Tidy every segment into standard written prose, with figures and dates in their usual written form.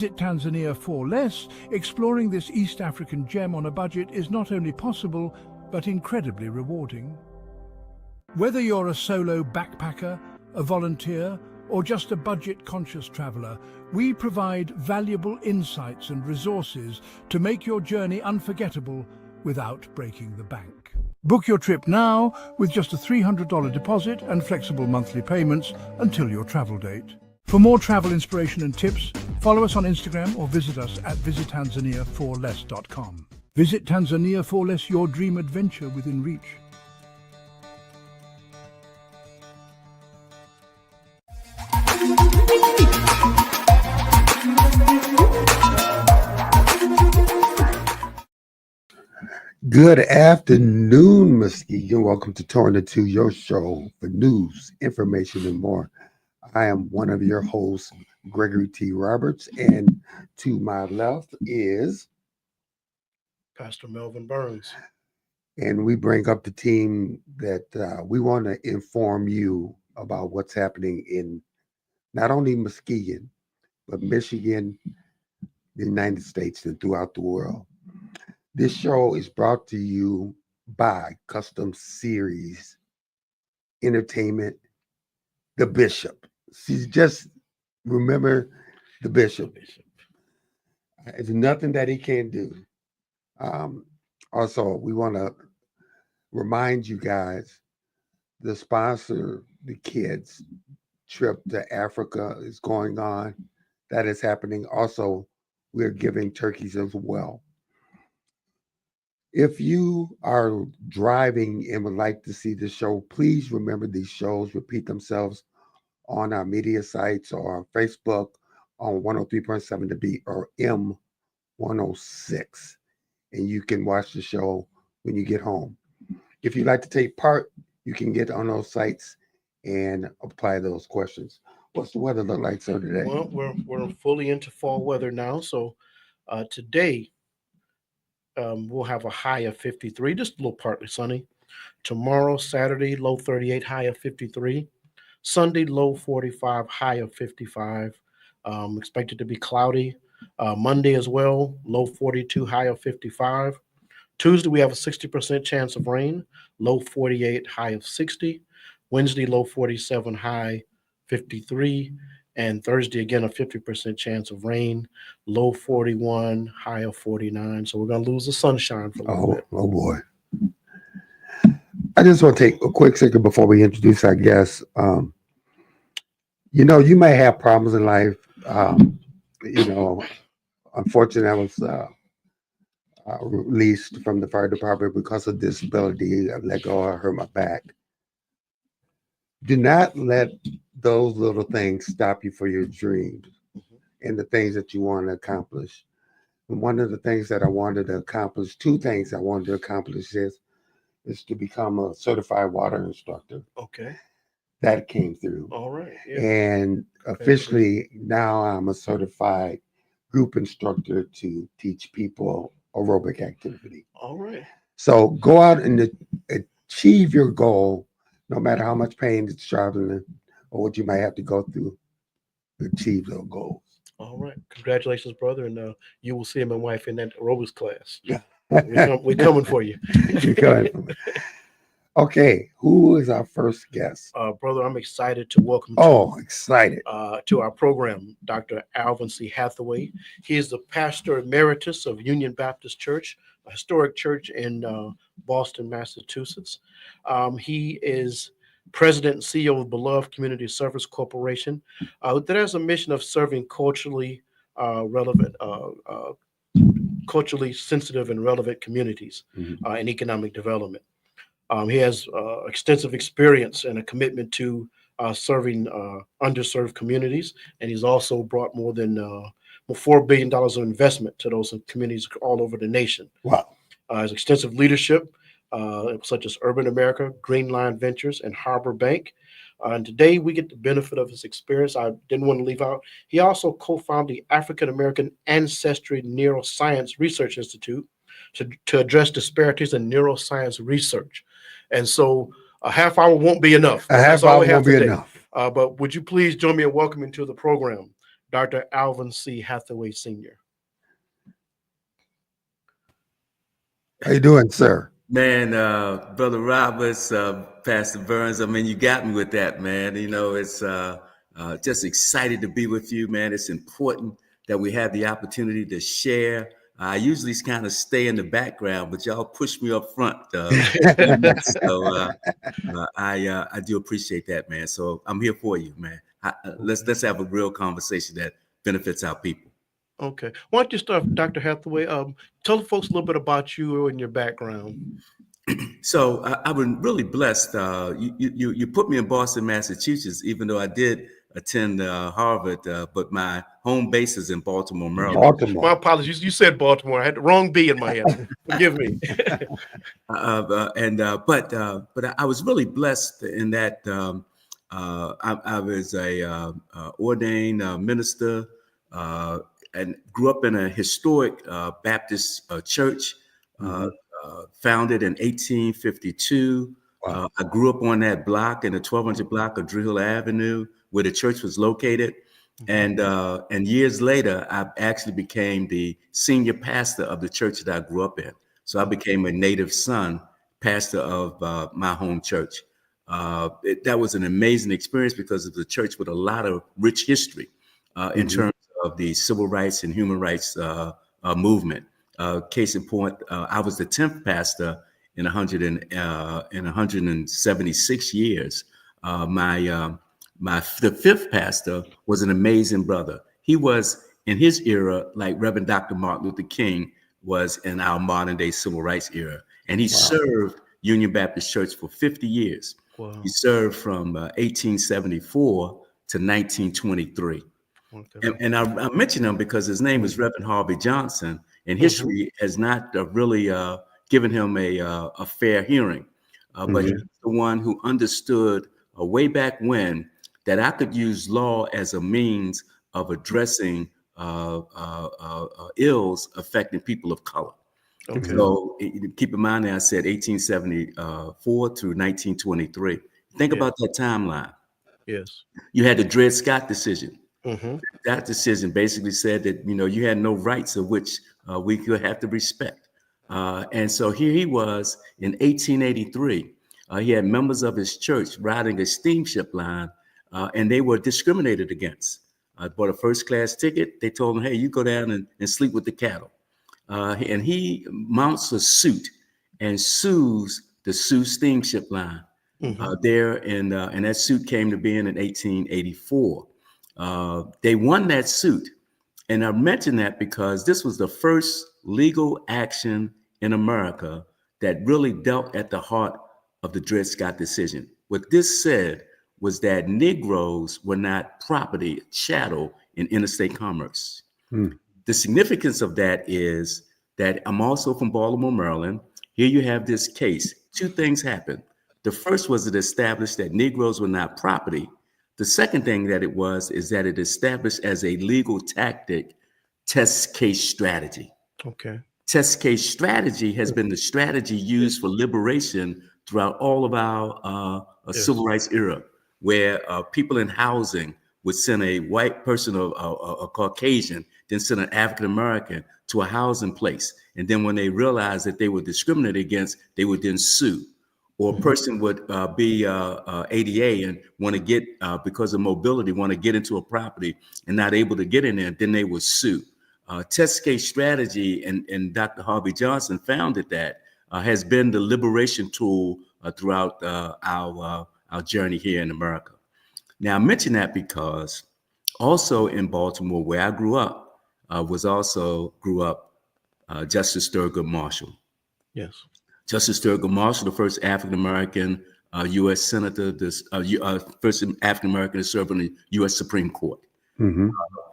Visit Tanzania for less. Exploring this East African gem on a budget is not only possible, but incredibly rewarding. Whether you're a solo backpacker, a volunteer, or just a budget-conscious traveler, we provide valuable insights and resources to make your journey unforgettable without breaking the bank. Book your trip now with just a $300 deposit and flexible monthly payments until your travel date. For more travel inspiration and tips, follow us on Instagram or visit us at visittanzaniaforless.com. Visit Tanzania for Less, your dream adventure within reach. Good afternoon, Muskegon. Welcome to Torn Into, your show for news, information, and more. I am one of your hosts, Gregory T. Roberts, and to my left is Pastor Melvin Burns. And we bring up the team that we want to inform you about what's happening in not only Muskegon, but Michigan, the United States, and throughout the world. This show is brought to you by Custom Series Entertainment, the Bishop. See, just remember the Bishop. There's nothing that he can't do. Also, we want to remind you guys, the sponsor, the kids' trip to Africa is going on. That is happening. Also, we're giving turkeys as well. If you are driving and would like to see the show, please remember these shows repeat themselves on our media sites or on Facebook on 103.7 The Beat or M106. And you can watch the show when you get home. If you'd like to take part, you can get on those sites and apply those questions. What's the weather look like, sir, today? Well, we're fully into fall weather now. So today, we'll have a high of 53, just a little partly sunny. Tomorrow, Saturday, low 38, high of 53. Sunday, low 45, high of 55. Expected to be cloudy. Monday as well, low 42, high of 55. Tuesday, we have a 60% chance of rain, low 48, high of 60. Wednesday, low 47, high 53. And Thursday, again, a 50% chance of rain, low 41, high of 49. So we're going to lose the sunshine for a little bit. Oh, boy. I just want to take a quick second before we introduce our guests. You may have problems in life. Unfortunately, I was released from the fire department because of disability. I let go, I hurt my back. Do not let those little things stop you for your dreams and the things that you want to accomplish. And one of the things that I wanted to accomplish, two things I wanted to accomplish is to become a certified water instructor. Okay. That came through. All right. Yeah. And officially now I'm a certified group instructor to teach people aerobic activity. All right. So go out and achieve your goal, no matter how much pain it's traveling or what you might have to go through to achieve those goals. All right. Congratulations, brother. And you will see my wife in that aerobics class. Yeah. We're coming for you. You're coming for me. Okay. Who is our first guest? Brother, I'm excited to welcome excited. To our program, Dr. Alvin C. Hathaway. He is the pastor emeritus of Union Baptist Church, a historic church in Boston, Massachusetts. He is president and CEO of Beloved Community Service Corporation that has a mission of serving culturally relevant, culturally sensitive and relevant communities and economic development. He has extensive experience and a commitment to serving underserved communities, and he's also brought more than $4 billion of investment to those communities all over the nation. Wow. His extensive leadership, such as Urban America, Green Line Ventures, and Harbor Bank. And today we get the benefit of his experience. I didn't want to leave out. He also co-founded the African American Ancestry Neuroscience Research Institute to address disparities in neuroscience research. And so a half hour won't be enough. A half hour won't be enough. But would you please join me in welcoming to the program Dr. Alvin C. Hathaway Sr. How you doing, sir? Man, Brother Roberts, Pastor Burns, I mean, you got me with that, man. You know, it's just excited to be with you, man. It's important that we have the opportunity to share. I usually kind of stay in the background, but y'all push me up front. So I do appreciate that, man. So I'm here for you, man. Let's have a real conversation that benefits our people. Okay. Why don't you start, Dr. Hathaway? Tell the folks a little bit about you and your background. So I've been really blessed. You put me in Boston, Massachusetts, even though I did attend Harvard, but my home base is in Baltimore, Maryland. Baltimore. My apologies. You said Baltimore. I had the wrong B in my head. Forgive me. But I was really blessed in that I was a ordained minister and grew up in a historic Baptist church. Founded in 1852. Wow. I grew up on that block in the 1200 block of Drew Hill Avenue, where the church was located. And years later, I actually became the senior pastor of the church that I grew up in. So I became a native son pastor of my home church. That was an amazing experience because it was a church with a lot of rich history in terms of the civil rights and human rights movement. Case in point, I was the 10th pastor in 176 years. The fifth pastor was an amazing brother. He was in his era, like Reverend Dr. Martin Luther King was in our modern day civil rights era. And he served Union Baptist Church for 50 years. Wow. He served from 1874 to 1923. Okay. And I mention him because his name is Reverend Harvey Johnson, and history has not really given him a fair hearing. But he's the one who understood way back when that I could use law as a means of addressing ills affecting people of color. Okay. So keep in mind that I said 1874 through 1923. Think about that timeline. Yes. You had the Dred Scott decision. That decision basically said that, you know, you had no rights of which we could have to respect. And so here he was in 1883. He had members of his church riding a steamship line, and they were discriminated against. Bought a first-class ticket. They told him, hey, you go down and sleep with the cattle. And he mounts a suit and sues the Sioux steamship line there. And that suit came to being in 1884. They won that suit. And I mention that because this was the first legal action in America that really dealt at the heart of the Dred Scott decision. What this said was that Negroes were not property, chattel in interstate commerce. The significance of that is that I'm also from Baltimore, Maryland. Here you have this case. Two things happened. The first was it established that Negroes were not property. The second thing that it was is that it established as a legal tactic test case strategy. Okay. Test case strategy has been the strategy used for liberation throughout all of our civil rights era, where people in housing would send a white person or a Caucasian, then send an African American to a housing place. And then when they realized that they were discriminated against, they would then sue. Or a person would be ADA and want to get, because of mobility, want to get into a property and not able to get in there, then they would sue. Test case strategy, and Dr. Harvey Johnson founded that, has been the liberation tool throughout our journey here in America. Now, I mention that because also in Baltimore, where I grew up, grew up Justice Thurgood Marshall. Yes. Justice Thurgood Marshall, the first African-American U.S. Senator, first African-American to serve on the U.S. Supreme Court.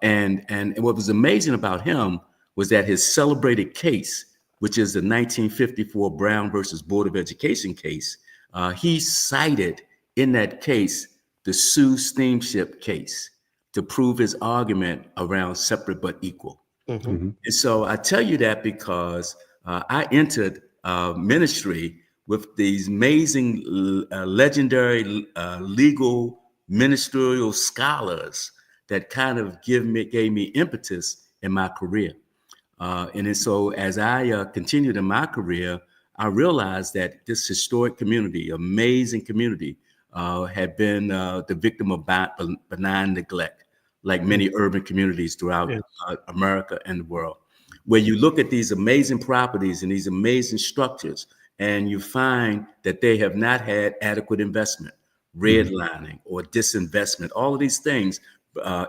And what was amazing about him was that his celebrated case, which is the 1954 Brown versus Board of Education case, he cited in that case the Sioux steamship case to prove his argument around separate but equal. And so I tell you that because I entered ministry with these amazing, legendary legal ministerial scholars that kind of gave me impetus in my career. And then so as I continued in my career, I realized that this historic community, amazing community, had been the victim of benign neglect, like many urban communities throughout America and the world, where you look at these amazing properties and these amazing structures, and you find that they have not had adequate investment, redlining or disinvestment. All of these things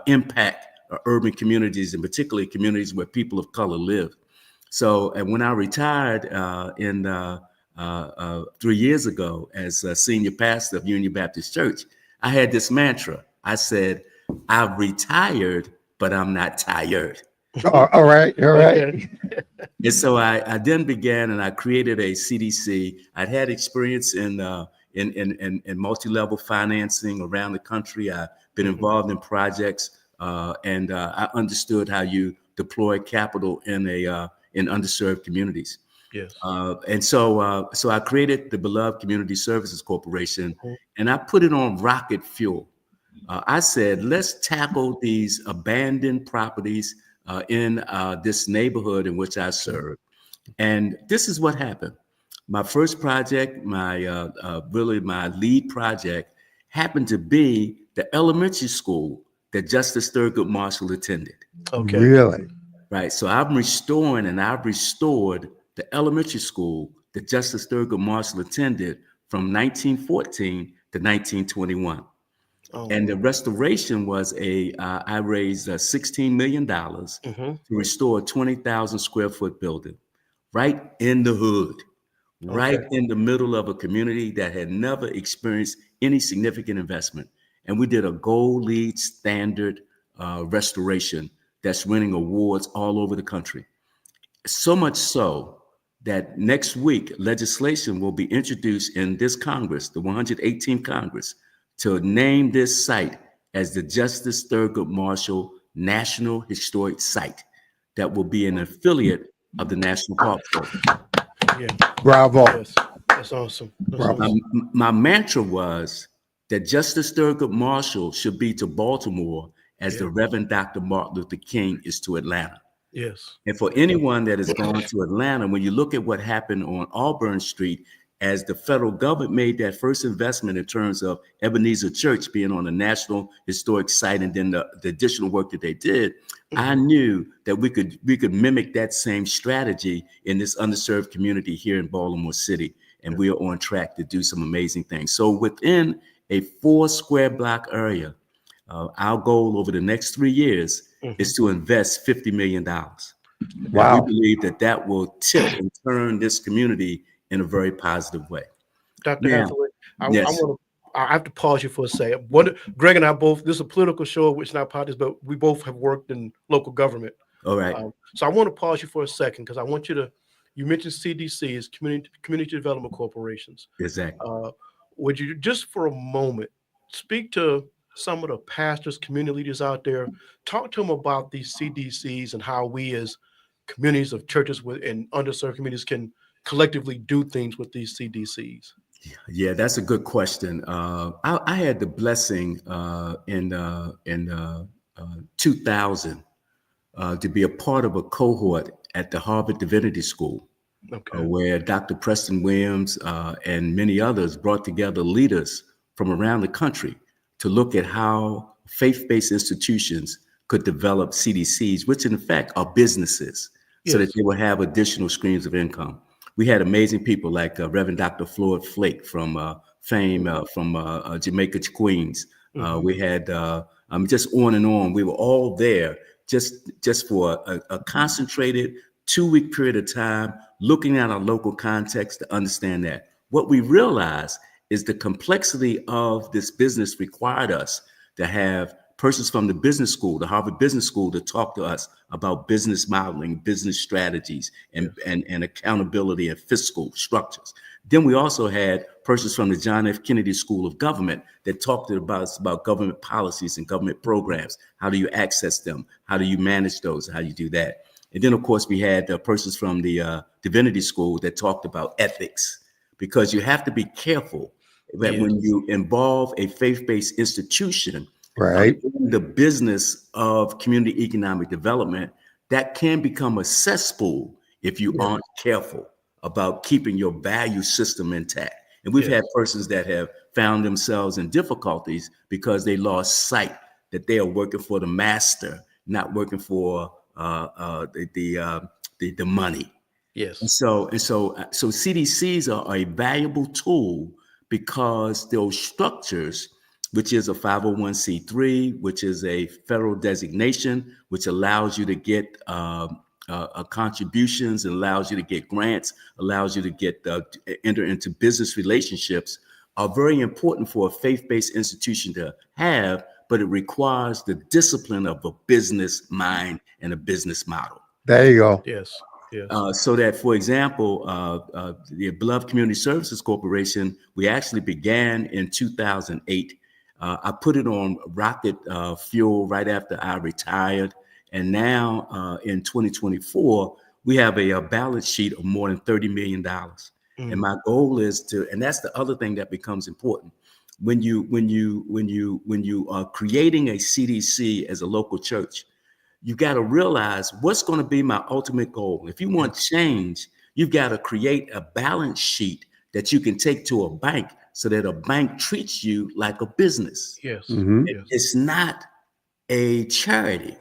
impact urban communities, and particularly communities where people of color live. So, and when I retired 3 years ago as a senior pastor of Union Baptist Church, I had this mantra. I said, I've retired, but I'm not tired. All right. And so I then began, and I created a CDC. I'd had experience in multi-level financing around the country. I've been involved in projects, and I understood how you deploy capital in underserved communities. Yes. And so I created the Beloved Community Services Corporation, and I put it on rocket fuel. I said, let's tackle these abandoned properties in this neighborhood in which I serve. And this is what happened. My first project, really my lead project, happened to be the elementary school that Justice Thurgood Marshall attended. Okay. Really? Right. So I've restored the elementary school that Justice Thurgood Marshall attended from 1914 to 1921. And the restoration was I raised $16 million to restore a 20,000 square foot building right in the hood, right in the middle of a community that had never experienced any significant investment. And we did a gold LEED standard restoration that's winning awards all over the country. So much so that next week, legislation will be introduced in this Congress, the 118th Congress, to name this site as the Justice Thurgood Marshall National Historic Site that will be an affiliate of the National Park Service. Yeah. Bravo. Yes. That's awesome. My mantra was that Justice Thurgood Marshall should be to Baltimore as the Reverend Dr. Martin Luther King is to Atlanta. Yes. And for anyone that has gone to Atlanta, when you look at what happened on Auburn Street, as the federal government made that first investment in terms of Ebenezer Church being on a National Historic Site, and then the additional work that they did, I knew that we could mimic that same strategy in this underserved community here in Baltimore City, and we are on track to do some amazing things. So within a 4 square block area, our goal over the next 3 years is to invest $50 million. Wow. And we believe that will tip and turn this community in a very positive way. Dr. Hathaway, Yes. I have to pause you for a second. Greg and I both, this is a political show, which not parties, but we both have worked in local government. All right. So I want to pause you for a second because I want you mentioned CDCs, Community Development Corporations. Exactly. Would you just for a moment speak to some of the pastors, community leaders out there, talk to them about these CDCs and how we as communities of churches and underserved communities can collectively do things with these CDCs? Yeah, that's a good question. I had the blessing in 2000 to be a part of a cohort at the Harvard Divinity School, where Dr. Preston Williams and many others brought together leaders from around the country to look at how faith-based institutions could develop CDCs, which in fact are businesses, so that they will have additional streams of income. We had amazing people like Reverend Dr. Floyd Flake from fame from Jamaica, Queens. We had just on and on. We were all there just for a concentrated 2-week period of time, looking at our local context to understand that. What we realized is the complexity of this business required us to have persons from the business school, the Harvard Business School, to talk to us about business modeling, business strategies, and accountability and fiscal structures. Then we also had persons from the John F. Kennedy School of Government that talked to us about government policies and government programs. How do you access them? How do you manage those? How do you do that? And then, of course, we had persons from the Divinity School that talked about ethics, because you have to be careful that when you involve a faith-based institution, Right. in the business of community economic development, that can become a cesspool if you aren't careful about keeping your value system intact. And we've had persons that have found themselves in difficulties because they lost sight that they are working for the master, not working for the money. Yes. So CDCs are a valuable tool because those structures, which is a 501c3, which is a federal designation, which allows you to get contributions, and allows you to get grants, allows you to get enter into business relationships, are very important for a faith-based institution to have, but it requires the discipline of a business mind and a business model. There you go. Yes. Yes. So that, for example, the Beloved Community Services Corporation, we actually began in 2008. I put it on rocket fuel right after I retired. And now in 2024, we have a balance sheet of more than $30 million. And my goal is to, and that's the other thing that becomes important. When you are creating a CDC as a local church, you got to realize what's going to be my ultimate goal. If you want change, you've got to create a balance sheet that you can take to a bank so that a bank treats you like a business. Yes. Mhm. It's not a charity.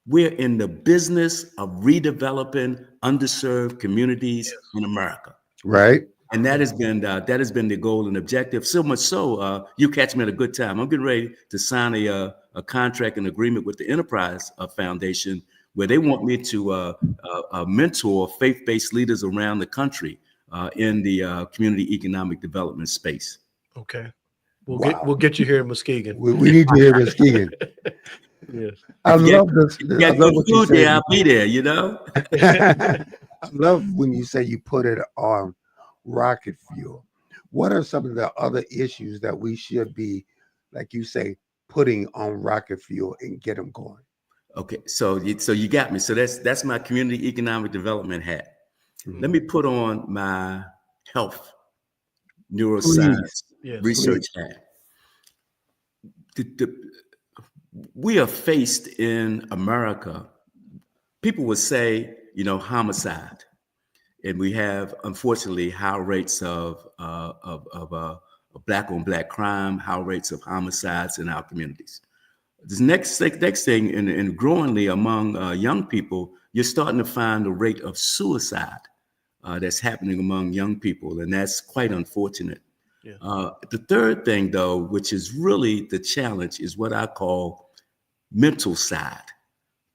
We're in the business of redeveloping underserved communities in America. Right. And that has been the goal and objective. So much so, you catch me at a good time. I'm getting ready to sign a contract and agreement with the Enterprise Foundation, where they want me to mentor faith-based leaders around the country in the community economic development space. Okay. Wow. We'll get you here in Muskegon. We need you here, Muskegon. Yes. I love this. You I got love good what you food there, said. I'll be there, you know? I love when you say you put it on rocket fuel. What are some of the other issues that we should be, like you say, putting on rocket fuel and get them going? Okay, so you got me. So that's my community economic development hat. Let me put on my health, neuroscience, Yes. research hat. We are faced in America, people would say, homicide. And we have, unfortunately, high rates of black on black crime, high rates of homicides in our communities. This next thing, and growingly among young people, you're starting to find the rate of suicide that's happening among young people, and that's quite unfortunate. Yeah. The third thing, though, which is really the challenge, is what I call mental side,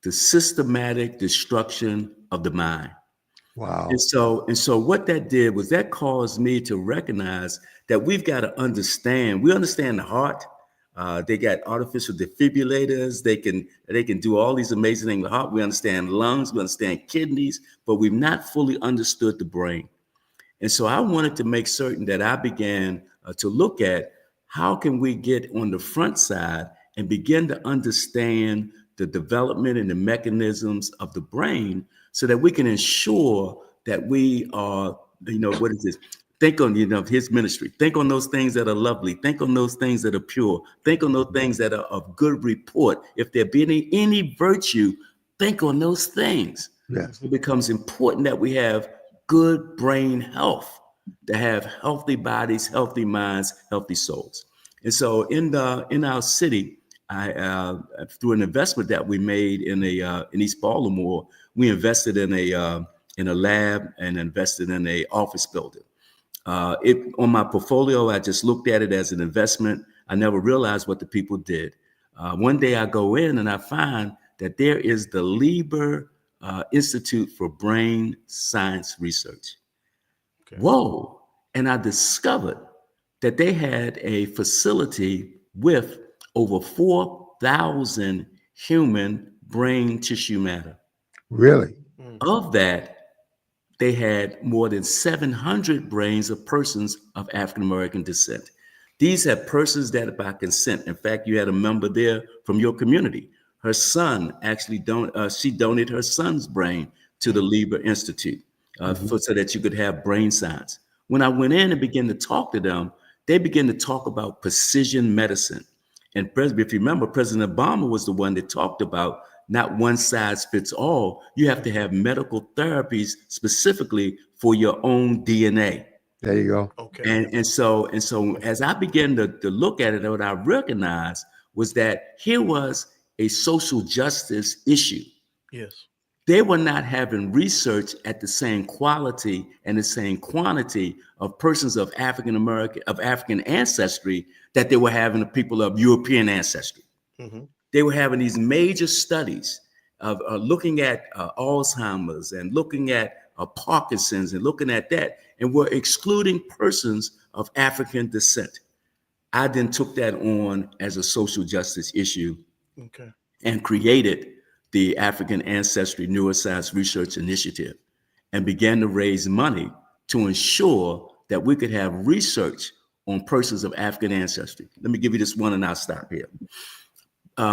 the systematic destruction of the mind. Wow. And so what that did was that caused me to recognize that we've got to understand. We understand the heart. They got artificial defibrillators. They can do all these amazing things with the heart. We understand lungs. We understand kidneys, but we've not fully understood the brain. And so I wanted to make certain that I began to look at how can we get on the front side and begin to understand the development and the mechanisms of the brain so that we can ensure that we are, what is this? Think on, his ministry. Think on those things that are lovely. Think on those things that are pure. Think on those things that are of good report. If there be any virtue, think on those things. Yes. It becomes important that we have good brain health, to have healthy bodies, healthy minds, healthy souls. And so in our city, I through an investment that we made in East Baltimore, we invested in a lab and invested in a office building. On my portfolio, I just looked at it as an investment. I never realized what the people did. One day I go in and I find that there is the Lieber Institute for Brain Science Research. Okay. Whoa. And I discovered that they had a facility with over 4,000 human brain tissue matter. Really? Of that, they had more than 700 brains of persons of African-American descent. These are persons that by consent. In fact, you had a member there from your community. Her son actually she donated her son's brain to the Lieber Institute so that you could have brain science. When I went in and began to talk to them, they began to talk about precision medicine. And if you remember, President Obama was the one that talked about not one size fits all. You have to have medical therapies specifically for your own DNA. There you go. Okay. And so as I began to look at it, what I recognized was that here was a social justice issue. Yes. They were not having research at the same quality and the same quantity of persons of African ancestry that they were having of people of European ancestry. Mm-hmm. They were having these major studies of looking at Alzheimer's and looking at Parkinson's and looking at that, and were excluding persons of African descent. I then took that on as a social justice issue. Okay. And created the African Ancestry Neuroscience Research Initiative and began to raise money to ensure that we could have research on persons of African ancestry. Let me give you this one and I'll stop here.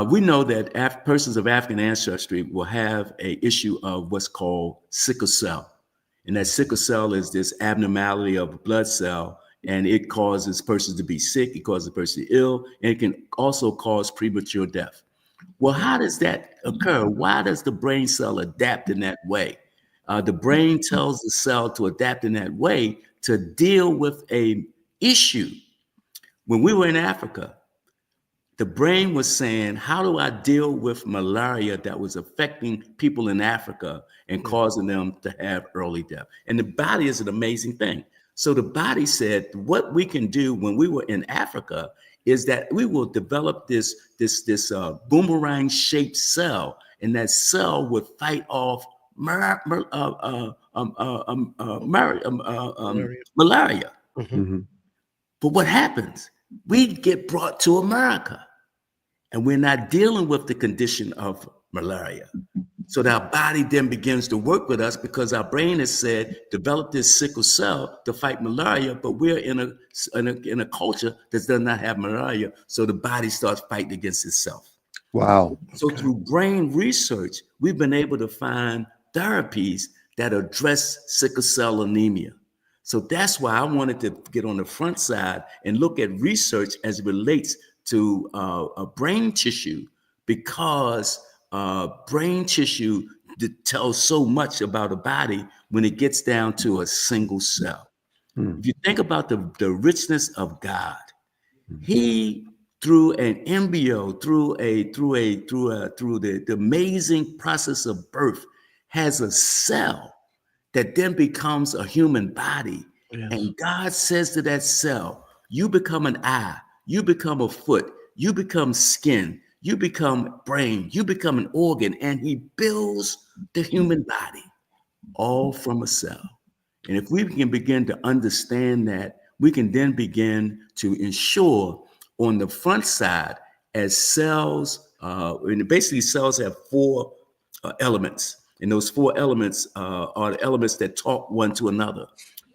We know that persons of African ancestry will have an issue of what's called sickle cell. And that sickle cell is this abnormality of a blood cell, and it causes persons to be sick, it causes a person to be ill, and it can also cause premature death. Well, how does that occur? Why does the brain cell adapt in that way? The brain tells the cell to adapt in that way to deal with an issue. When we were in Africa, the brain was saying, how do I deal with malaria that was affecting people in Africa and causing them to have early death? And the body is an amazing thing. So the body said, what we can do when we were in Africa is that we will develop this boomerang shaped cell, and that cell would fight off malaria. Mm-hmm. But what happens? We get brought to America, and we're not dealing with the condition of malaria. So that our body then begins to work with us because our brain has said, develop this sickle cell to fight malaria, but we're in a culture that does not have malaria. So the body starts fighting against itself. Wow. So through brain research, we've been able to find therapies that address sickle cell anemia. So that's why I wanted to get on the front side and look at research as it relates to brain tissue, because brain tissue tells so much about a body when it gets down to a single cell. If you think about the richness of God, He, through an embryo, through the amazing process of birth, has a cell that then becomes a human body. Yes. And God says to that cell, you become an eye, you become a foot, you become skin, you become brain, you become an organ, and He builds the human body all from a cell. And if we can begin to understand that, we can then begin to ensure on the front side, as cells, and basically cells have four elements, and those four elements are the elements that talk one to another.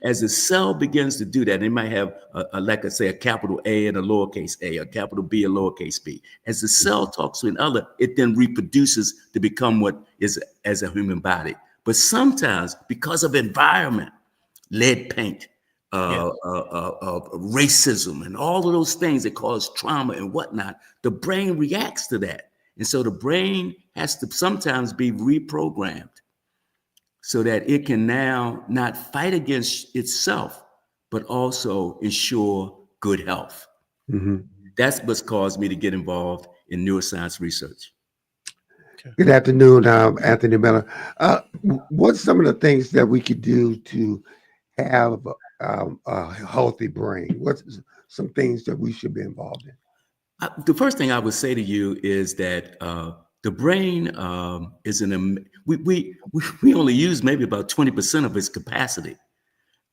As the cell begins to do that, they might have, like I say, a capital A and a lowercase a, a capital B and lowercase b. As the cell talks to another, it then reproduces to become what is as a human body. But sometimes, because of environment, lead paint, racism, and all of those things that cause trauma and whatnot, the brain reacts to that. And so the brain has to sometimes be reprogrammed so that it can now not fight against itself, but also ensure good health. Mm-hmm. That's what's caused me to get involved in neuroscience research. Good afternoon, Anthony Miller. What's some of the things that we could do to have a healthy brain? What's some things that we should be involved in? The first thing I would say to you is that the brain is we only use maybe about 20% of its capacity.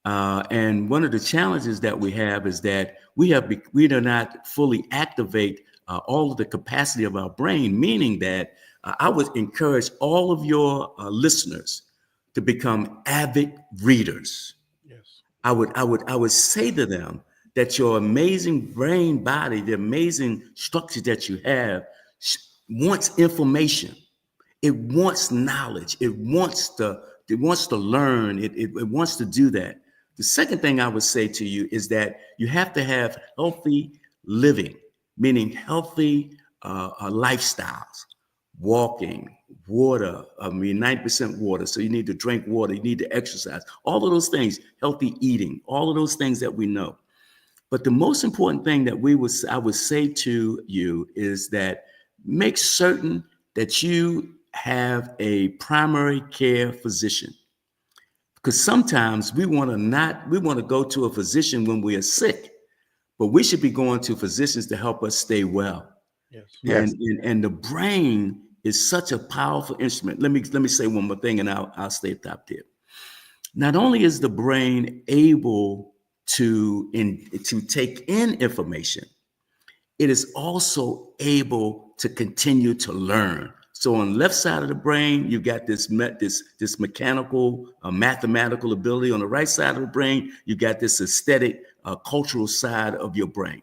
And one of the challenges that we have is that we do not fully activate all of the capacity of our brain, meaning that I would encourage all of your listeners to become avid readers. Yes. I would say to them that your amazing brain body, the amazing structure that you have, wants information. It wants knowledge. It wants to learn. It wants to do that. The second thing I would say to you is that you have to have healthy living, meaning healthy lifestyles, walking, water. 90% water. So you need to drink water. You need to exercise. All of those things, healthy eating, all of those things that we know. But the most important thing that I would say to you is that make certain that you have a primary care physician. Because sometimes we want to go to a physician when we are sick, but we should be going to physicians to help us stay well. Yes. Yes. And the brain is such a powerful instrument. Let me say one more thing, and I'll stay top there. Not only is the brain able to take in information, it is also able to continue to learn. So on the left side of the brain, you got this mechanical, mathematical ability. On the right side of the brain, you got this aesthetic, cultural side of your brain.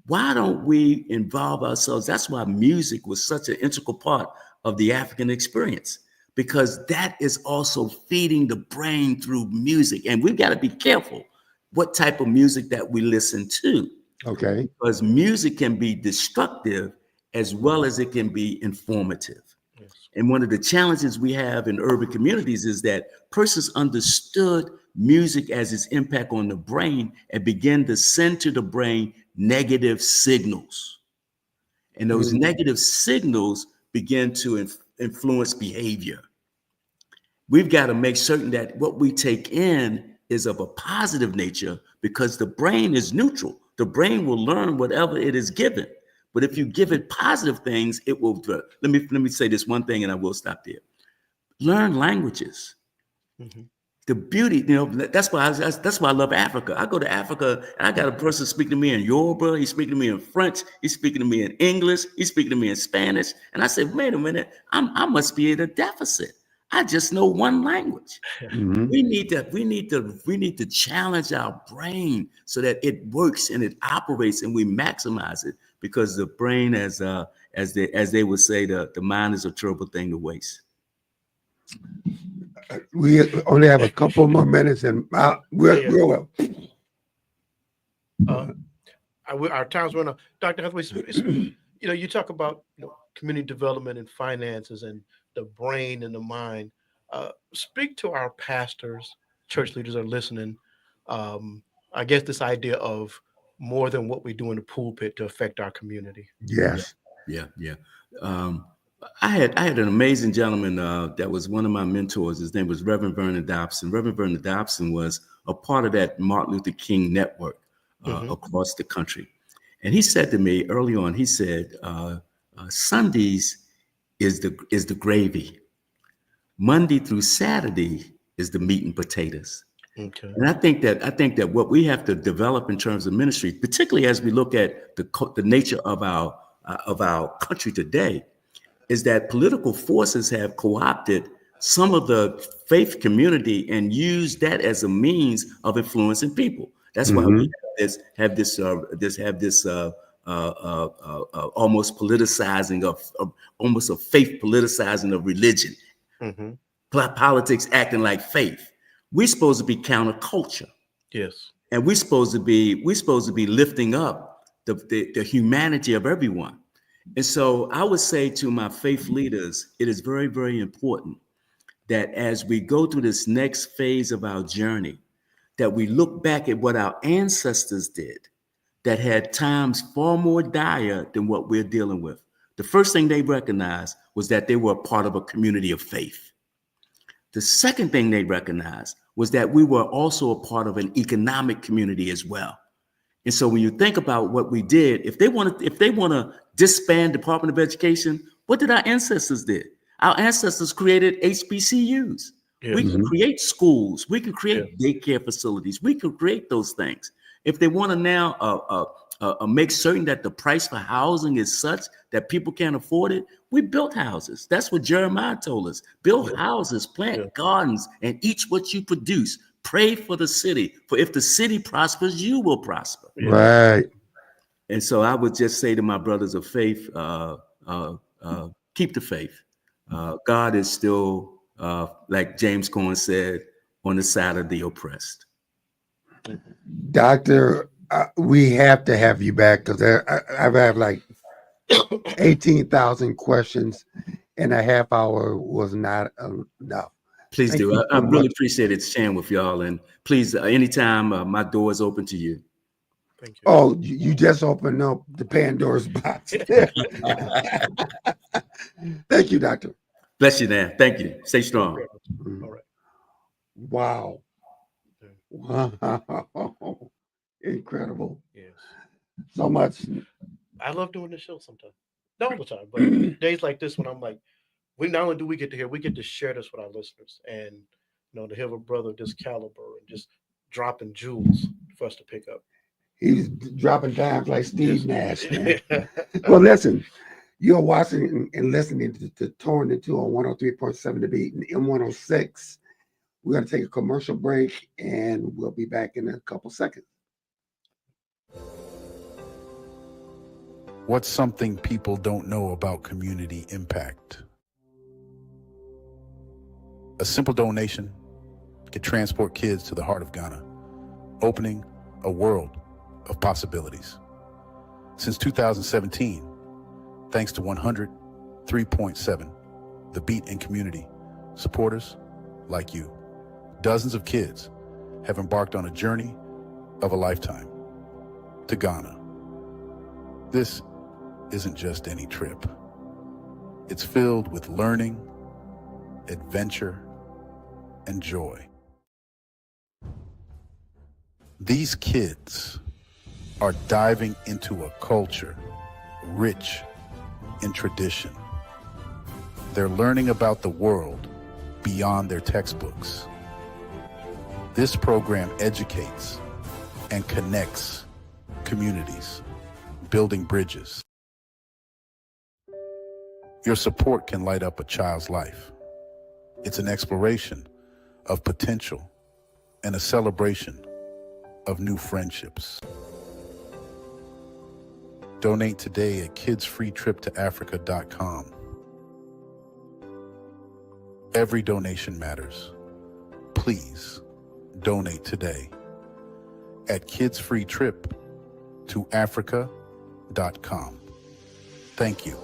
Why don't we involve ourselves? That's why music was such an integral part of the African experience, because that is also feeding the brain through music. And we've got to be careful what type of music that we listen to. Okay. Because music can be destructive as well as it can be informative. Yes. And one of the challenges we have in urban communities is that persons understood music as its impact on the brain and began to send to the brain negative signals. And those negative signals begin to influence behavior. We've got to make certain that what we take in is of a positive nature, because the brain is neutral. The brain will learn whatever it is given. But if you give it positive things, it will. Let me say this one thing, and I will stop there. Learn languages. Mm-hmm. The beauty, that's why I love Africa. I go to Africa and I got a person speaking to me in Yoruba. He's speaking to me in French. He's speaking to me in English. He's speaking to me in Spanish. And I said, wait a minute, I must be at a deficit. I just know one language. Mm-hmm. We need to challenge our brain so that it works and it operates and we maximize it, because the brain, as they would say, the mind is a terrible thing to waste. We only have a couple more minutes, and we'll our time's running out. Dr. Hathaway, you talk about community development and finances and the brain and the mind. Speak to our pastors, church leaders are listening. I guess this idea of more than what we do in the pulpit to affect our community. Yes. Yeah. I had an amazing gentleman that was one of my mentors. His name was Reverend Vernon Dobson. Reverend Vernon Dobson was a part of that Martin Luther King network across the country. And he said to me early on, he said, Sundays is the gravy. Monday through Saturday is the meat and potatoes. Okay. And I think that what we have to develop in terms of ministry, particularly as we look at the nature of our country today, is that political forces have co-opted some of the faith community and used that as a means of influencing people. That's why we have this almost politicizing of almost a faith politicizing of religion. Mm-hmm. Politics acting like faith. We're supposed to be counterculture. Yes. And we're supposed to be lifting up the humanity of everyone. And so I would say to my faith leaders, it is very, very important that as we go through this next phase of our journey, that we look back at what our ancestors did that had times far more dire than what we're dealing with. The first thing they recognized was that they were a part of a community of faith. The second thing they recognized was that we were also a part of an economic community as well. And so when you think about what we did, if they want to disband Department of Education, what did our ancestors did? Our ancestors created HBCUs. Yeah. We can create schools. We can create daycare facilities. We can create those things. If they want to now make certain that the price for housing is such that people can't afford it, we built houses. That's what Jeremiah told us. Build houses, plant gardens, and eat what you produce. Pray for the city, for if the city prospers, you will prosper. Right. And so I would just say to my brothers of faith, keep the faith. God is still, like James Cohen said, on the side of the oppressed. Dr. We have to have you back because I've had like 18,000 questions, and a half hour was not enough. Please Thank do. you I so really much. appreciate it sharing with y'all. And please, anytime my door is open to you. Thank you. Oh, you just opened up the Pandora's box. Thank you, Doctor. Bless you, Dan. Thank you. Stay strong. All right. Wow. Wow. Incredible. Yes. So much. I love doing this show sometimes. Not all the time, but days like this when I'm like, we not only do we get to hear, we get to share this with our listeners, and to have a brother of this caliber and just dropping jewels for us to pick up. He's dropping dimes like Steve Nash, man. Yeah. Well, listen, you're watching and listening to Torn Into on 103.7 The Beat and M106. We're going to take a commercial break, and we'll be back in a couple seconds. What's something people don't know about community impact? A simple donation could transport kids to the heart of Ghana, opening a world of possibilities. Since 2017, thanks to 103.7, The Beat and community supporters like you, dozens of kids have embarked on a journey of a lifetime to Ghana. This isn't just any trip. It's filled with learning, adventure, and joy. These kids are diving into a culture rich in tradition. They're learning about the world beyond their textbooks. This program educates and connects communities, building bridges. Your support can light up a child's life. It's an exploration of potential and a celebration of new friendships. Donate today at kidsfreetriptoafrica.com. Every donation matters. Please donate today at kidsfreetriptoafrica.com. Thank you.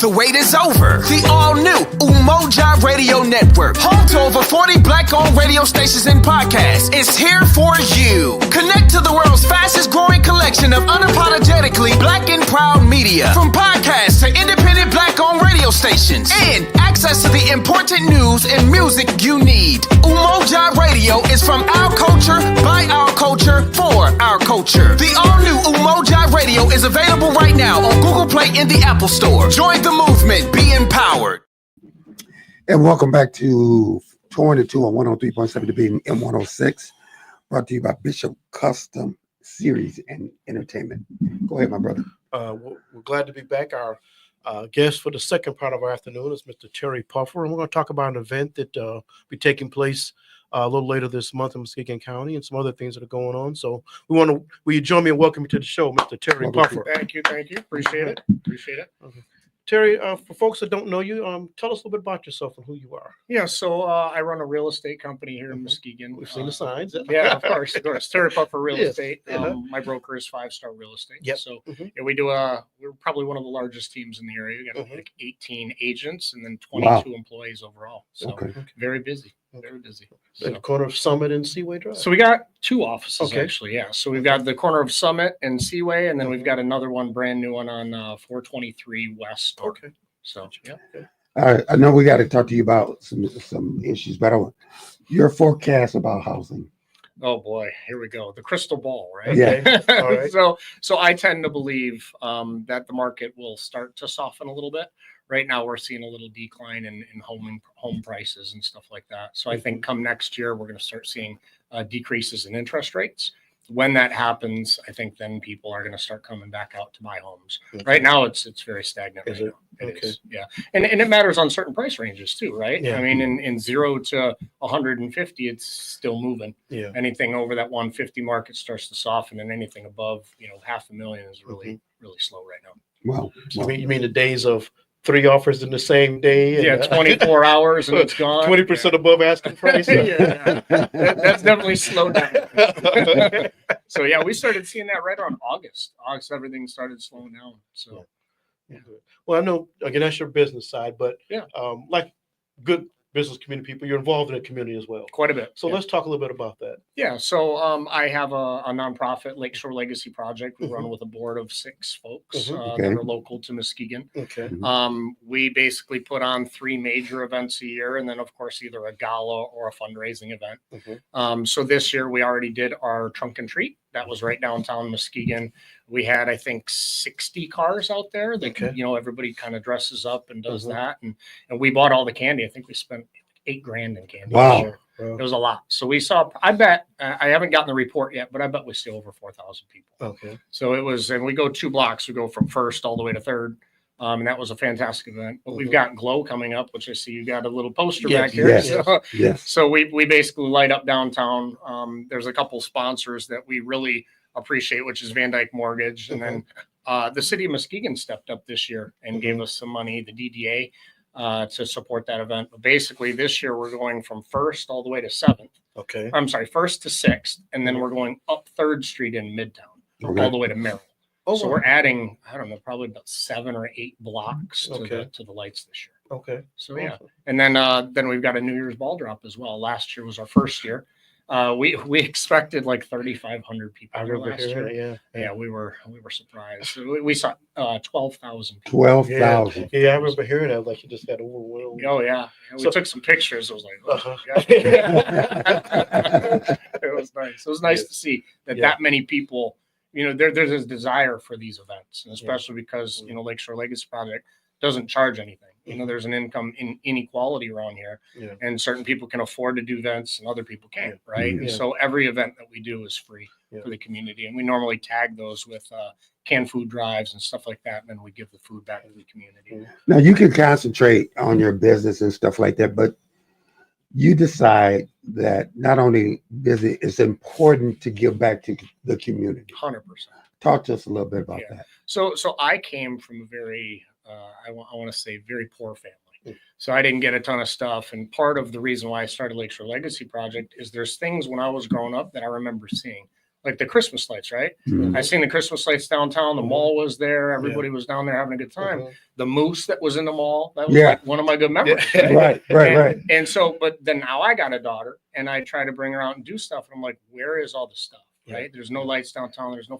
The wait is over. The all-new Umoja Radio Network, home to over 40 black-owned radio stations and podcasts, is here for you. Connect to the world's fastest-growing collection of unapologetically black and proud media, from podcasts to independent black-owned radio stations, and access to the important news and music you need. Umoja Radio is from our culture, by our culture, for our culture. The all-new Umoja Radio is available right now on Google Play and the Apple Store. Join the movement. Be empowered. And welcome back to Torn Into on 103.7 The Beat and M106, brought to you by Bishop Custom Series and Entertainment. Go ahead, my brother. We're glad to be back. Our guest for the second part of our afternoon is Mr. Terry Puffer, and we're going to talk about an event that will be taking place a little later this month in Muskegon County and some other things that are going on. So will you join me and welcome you to the show, Mr. Terry Puffer? Thank you. Appreciate it. Okay. Terry, for folks that don't know you, tell us a little bit about yourself and who you are. Yeah, so I run a real estate company here in Muskegon. We've seen the signs. Yeah, of course. Terry Puffer Real Yes. Estate. Yeah. My broker is 5-Star Real Estate. Yep. So Mhm. yeah, we're probably one of the largest teams in the area. We got like 18 agents and then Wow. 22 employees overall. So Okay. very busy. Very busy. At the So, corner of Summit and Seaway Drive. so we got two offices Okay. actually. Yeah. So we've got the corner of Summit and Seaway, and then we've got another one, brand new one on 423 West. Okay. So yeah. All right, I know we got to talk to you about some issues, but I want your forecast about housing. Oh boy, here we go. The crystal ball, right? Yeah. All right. So I tend to believe that the market will start to soften a little bit. Right now, we're seeing a little decline in home prices and stuff like that. So I think come next year, we're going to start seeing decreases in interest rates. When that happens, I think then people are going to start coming back out to buy homes. Okay. Right now, it's very stagnant. Is right it? now. It Okay. is, yeah. And it matters on certain price ranges too, right? Yeah. I mean, in 0 to 150, it's still moving. Yeah. Anything over that 150 market starts to soften, and anything above, $500,000 is really slow right now. Well, So you mean the days of 3 offers in the same day. Yeah, 24 hours and it's gone. 20% above asking price. Yeah. That's definitely slowed down. So yeah, we started seeing that right around August. Everything started slowing down. So Yeah. Well, I know again that's your business side, but yeah, like good business community people, you're involved in the community as well. quite a bit. So let's talk a little bit about that. Yeah, so I have a nonprofit, Lakeshore Legacy Project. We run with a board of 6 folks Okay. that are local to Muskegon. Okay. We basically put on 3 major events a year, and then of course either a gala or a fundraising event. So this year we already did our trunk and treat. That was right downtown Muskegon. We had, I think, 60 cars out there. That everybody kind of dresses up and does that, and we bought all the candy. I think we spent $8,000 in candy. Wow. It was a lot. So we saw, I bet, I haven't gotten the report yet, but I bet we see over 4,000 people. Okay. So it was, and we go 2 blocks. We go from 1st all the way to 3rd. And that was a fantastic event. But we've got Glow coming up, which I see you got a little poster back here. Yes. So we basically light up downtown. There's a couple sponsors that we really appreciate, which is Van Dyke Mortgage. And then the city of Muskegon stepped up this year and gave us some money, the DDA, to support that event. But basically this year we're going from 1st all the way to 7th. Okay. I'm sorry, 1st to 6th. And then we're going up 3rd Street in Midtown, all the way to Merrill. Oh, So we're adding, I don't know, probably about 7 or 8 blocks to the lights this year. Okay. So yeah, and then we've got a New Year's ball drop as well. Last year was our first year. We expected like 3,500 people. I remember last year. hearing it, Yeah, we were surprised. So we saw 12,000 people. 12,000. Yeah, I remember hearing that. Like you just got overwhelmed. Oh yeah, we took some pictures. It was like, oh, it was nice. It was nice to see that many people. There's this desire for these events, and especially because Lakeshore Legacy Project doesn't charge anything. There's an income inequality around here, and certain people can afford to do events and other people can't, right? And so every event that we do is free for the community, and we normally tag those with canned food drives and stuff like that, and then we give the food back to the community. Now you can concentrate on your business and stuff like that, but you decide that not only is it's important to give back to the community. 100%. Talk to us a little bit about that. So I came from a very, I want to say very poor family. So I didn't get a ton of stuff. And part of the reason why I started Lakeshore Legacy Project is there's things when I was growing up that I remember seeing, like the Christmas lights, right? I seen the Christmas lights downtown. The mall was there. Everybody was down there having a good time. The moose that was in the mall, that was like one of my good memories. Right. And so, but then now I got a daughter and I try to bring her out and do stuff. And I'm like, where is all the stuff? Right? There's no lights downtown. There's no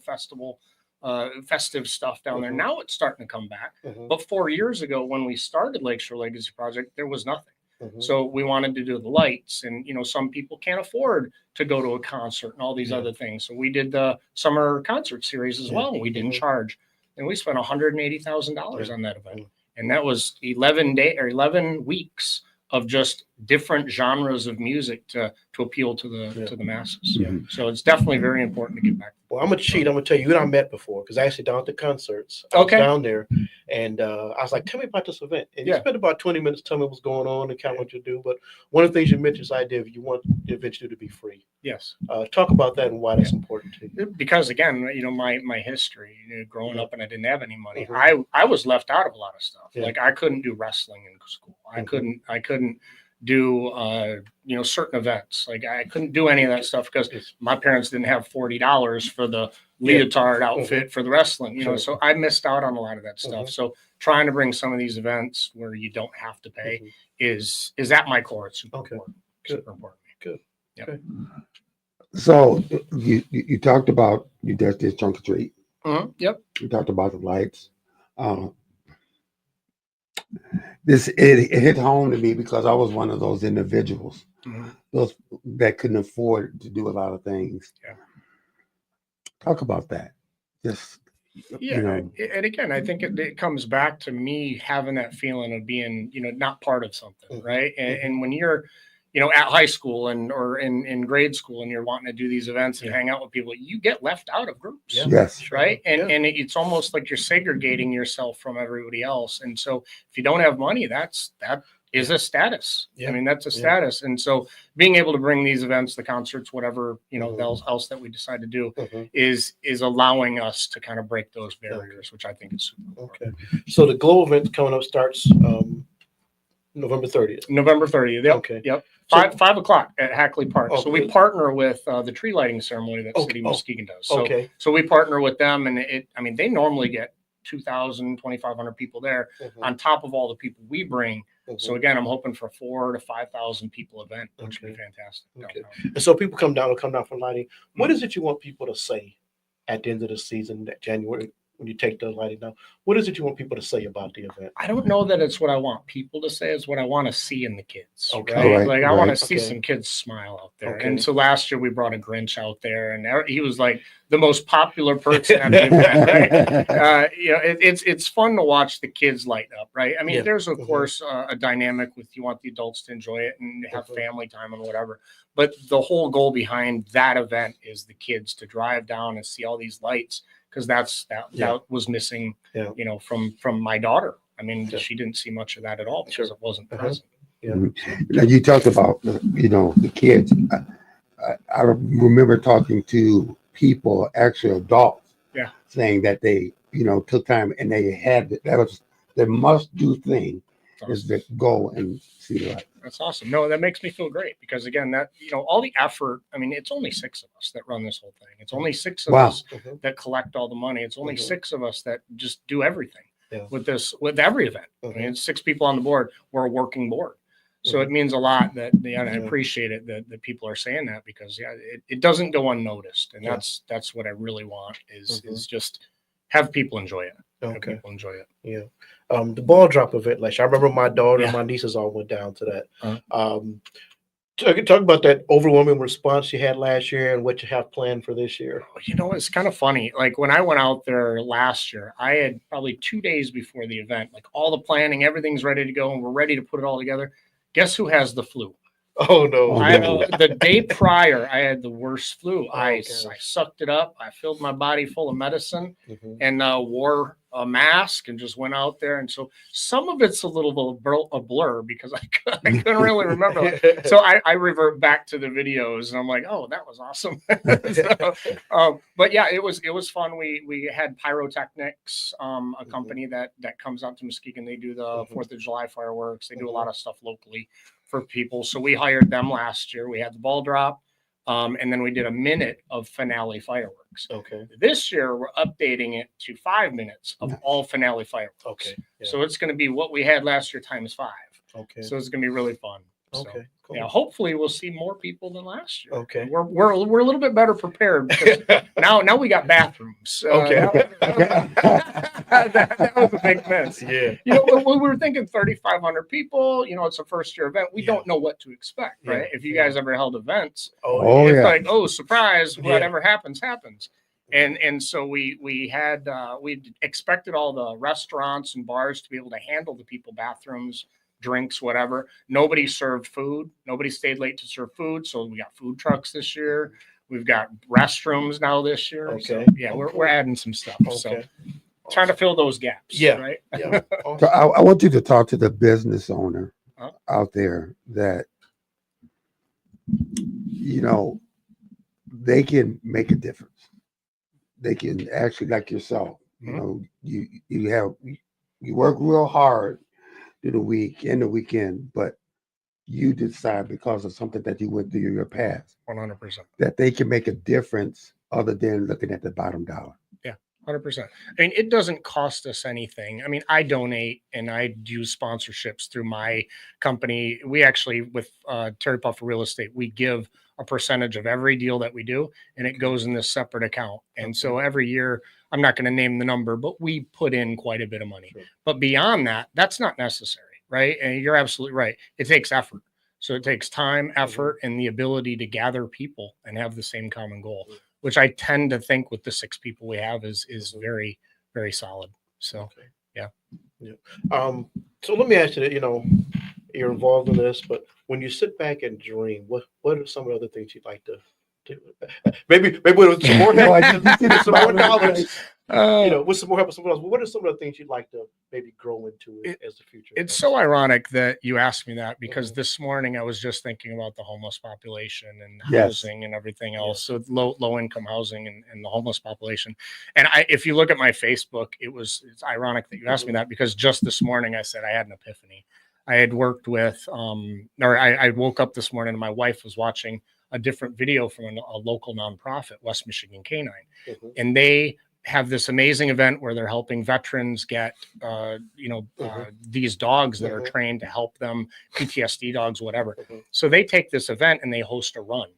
festive stuff down there. Now it's starting to come back. But 4 years ago, when we started Lakeshore Legacy Project, there was nothing. So we wanted to do the lights, and some people can't afford to go to a concert and all these other things. So we did the summer concert series as well, and we didn't charge. And we spent $180,000 on that event, and that was 11 weeks of just different genres of music to appeal to the masses. So it's definitely very important to get back. Well, I'm gonna cheat. I'm gonna tell you and I met before because I actually down at the concerts. I was down there, and I was like, "Tell me about this event." And you spent about 20 minutes telling me what's going on and kind of what you do. But one of the things you mentioned is the idea of you want the event to be free. Yes. Talk about that and why that's important to you. Because again, my history, growing up and I didn't have any money, I was left out of a lot of stuff. Like I couldn't do wrestling in school. I couldn't do certain events. Like I couldn't do any of that stuff because my parents didn't have $40 for the leotard outfit for the wrestling. So I missed out on a lot of that stuff. So trying to bring some of these events where you don't have to pay is at my core. It's super important. Super important. Good. Yep. Okay. So you talked about you did this trunk or treat. Yep. You talked about the lights. It hit home to me because I was one of those individuals, those that couldn't afford to do a lot of things. Talk about that. Just and again, I think it comes back to me having that feeling of being not part of something, right? And when you're at high school or in grade school and you're wanting to do these events and hang out with people, you get left out of groups. Yes. Right. And it's almost like you're segregating yourself from everybody else. And so if you don't have money, that is a status. Yeah. I mean, that's a Yeah. status. And so being able to bring these events, the concerts, whatever, Mhm. else that we decide to do Mhm. is allowing us to kind of break those barriers, which I think is super important. Okay. So the Glow event coming up starts November 30th. November 30th. Yep. Okay. Yep. So- 5 o'clock at Hackley Park. Oh, So we good. partner with the tree lighting ceremony that Okay. City of Oh, Muskegon does. So, Okay. so we partner with them, and they normally get 2,000, 2,500 people there Mhm. on top of all the people we bring. So Mhm. again, I'm hoping for 4,000 to 5,000 people event, which would be Okay. fantastic. Okay. downtown. And so people come down for lighting. What is it you want people to say at the end of the season, that January, when you take the lighting down? What is it you want people to say about the event? I don't know that it's what I want people to say. It's what I want to see in the kids. Okay. Right? Right, Like I want to right. see Okay. some kids smile out there. Okay. And so last year we brought a Grinch out there, and he was like the most popular person at the event. Right? It's fun to watch the kids light up. Right? I mean, Yeah. there's of Mhm. course a dynamic with you want the adults to enjoy it and have Mhm. family time and whatever. But the whole goal behind that event is the kids to drive down and see all these lights, because that Yeah. was missing. Yeah. From my daughter. I mean, Sure. she didn't see much of that at all because Sure. it wasn't Uh-huh. present. Yeah. Now you talked about the kids. I remember talking to people, actually adults, Yeah. saying that they took time and they had that was their must do thing is to go and see the light. That's awesome. No, that makes me feel great because again, that all the effort. I mean, it's only 6 of us that run this whole thing. It's only 6 of Wow. us Mhm. that collect all the money. It's only Mhm. 6 of us that just do everything Yeah. with every event. I mean, Mhm. it's 6 people on the board. We're a working board. So Mhm. it means a lot that and I Yeah. appreciate it that people are saying that, because it doesn't go unnoticed. And Yeah. that's what I really want is Mhm. just have people enjoy it. Have Okay. people enjoy it. Yeah. The ball drop event last year. I remember my daughter and Yeah. my nieces all went down to that. Uh-huh. Talk about that overwhelming response you had last year and what you have planned for this year. It's kind of funny. Like when I went out there last year, I had probably 2 days before the event, like all the planning, everything's ready to go, and we're ready to put it all together. Guess who has the flu? Oh no. Oh, I no. the day prior, I had the worst flu. I gosh. sucked it up. I filled my body full of medicine Mhm. and wore a mask and just went out there. And so some of it's a little a blur because I couldn't really remember. So I revert back to the videos and I'm like, oh, that was awesome. But yeah, it was fun. We had pyrotechnics, a company that comes out to Muskegon. They do the Mhm. 4th of July fireworks. They do a Mhm. lot of stuff locally for people. So we hired them last year. We had the ball drop. And then we did a minute of finale fireworks. Okay. This year, we're updating it to 5 minutes of Nice. all finale fireworks. Okay. Yeah. So it's going to be what we had last year times 5. Okay. So it's going to be really fun. So, Okay. Cool. yeah, hopefully we'll see more people than last year. Okay. We're a little bit better prepared because now we got bathrooms. Okay. That was a big miss. Yeah. When we were thinking 3,500 people, it's a first year event. We Yeah. don't know what to expect, right? Yeah. If you Yeah. guys ever held events, Oh, it's yeah. like, oh, surprise, Yeah. whatever happens. And so we had we expected all the restaurants and bars to be able to handle the people, bathrooms, drinks, whatever. Nobody served food. Nobody stayed late to serve food. So we got food trucks this year. We've got restrooms now this year. Okay. So, yeah, Okay. we're adding some stuff. So Okay. trying to fill those gaps. Yeah. Right. Yeah. So Awesome. I want you to talk to the business owner Huh? out there that they can make a difference. They can actually, like yourself, you work real hard through the week and the weekend, but you decide because of something that you went through in your past 100%. that they can make a difference other than looking at the bottom dollar. 100%. I mean, it doesn't cost us anything. I mean, I donate and I do sponsorships through my company. We actually, with Terry Puffer Real Estate, we give a percentage of every deal that we do, and it goes in this separate account. And so every year, I'm not going to name the number, but we put in quite a bit of money. Sure. But beyond that, that's not necessary, right? And you're absolutely right. It takes effort. So it takes time, effort, and the ability to gather people and have the same common goal, which I tend to think with the 6 people we have is very, very solid. So, Okay. yeah. So let me ask you that, you're involved in this, but when you sit back and dream, what are some of the other things you'd like to Maybe with some more No, I help, just did with some more it. dollars, Uh, with some more help, someone else. What are some of the things you'd like to maybe grow into as the future? It's so ironic that you asked me that because Mhm. this morning I was just thinking about the homeless population and Yes. housing and everything else. So low income housing and the homeless population. And if you look at my Facebook, it's ironic that you asked me that because just this morning I said I had an epiphany. I had worked with I woke up this morning and my wife was watching a different video from a local nonprofit, West Michigan Canine, Mhm. and they have this amazing event where they're helping veterans get these dogs that are Mhm. trained to help them, PTSD dogs, whatever. Mhm. So they take this event and they host a run.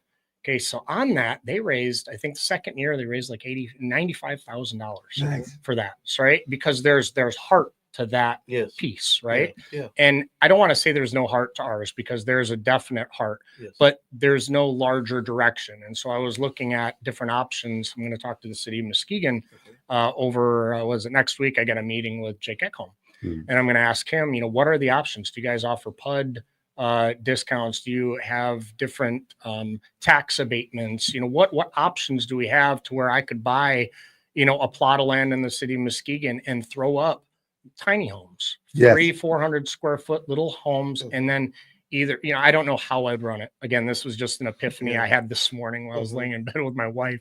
Okay, so on that they raised, I think the second year they raised like $95,000 Nice. for that. So, right, because there's heart to that Yes. piece, right? Yeah. And I don't want to say there's no heart to ours because there's a definite heart, Yes. but there's no larger direction. And so I was looking at different options. I'm going to talk to the city of Muskegon over, was it next week? I got a meeting with Jake Eckholm and I'm going to ask him, what are the options? Do you guys offer PUD discounts? Do you have different tax abatements? What options do we have to where I could buy, a plot of land in the city of Muskegon and throw up tiny homes, Yes. 300-400 square foot little homes, and then either I don't know how I'd run it. Again, this was just an epiphany I had this morning while I was laying in bed with my wife.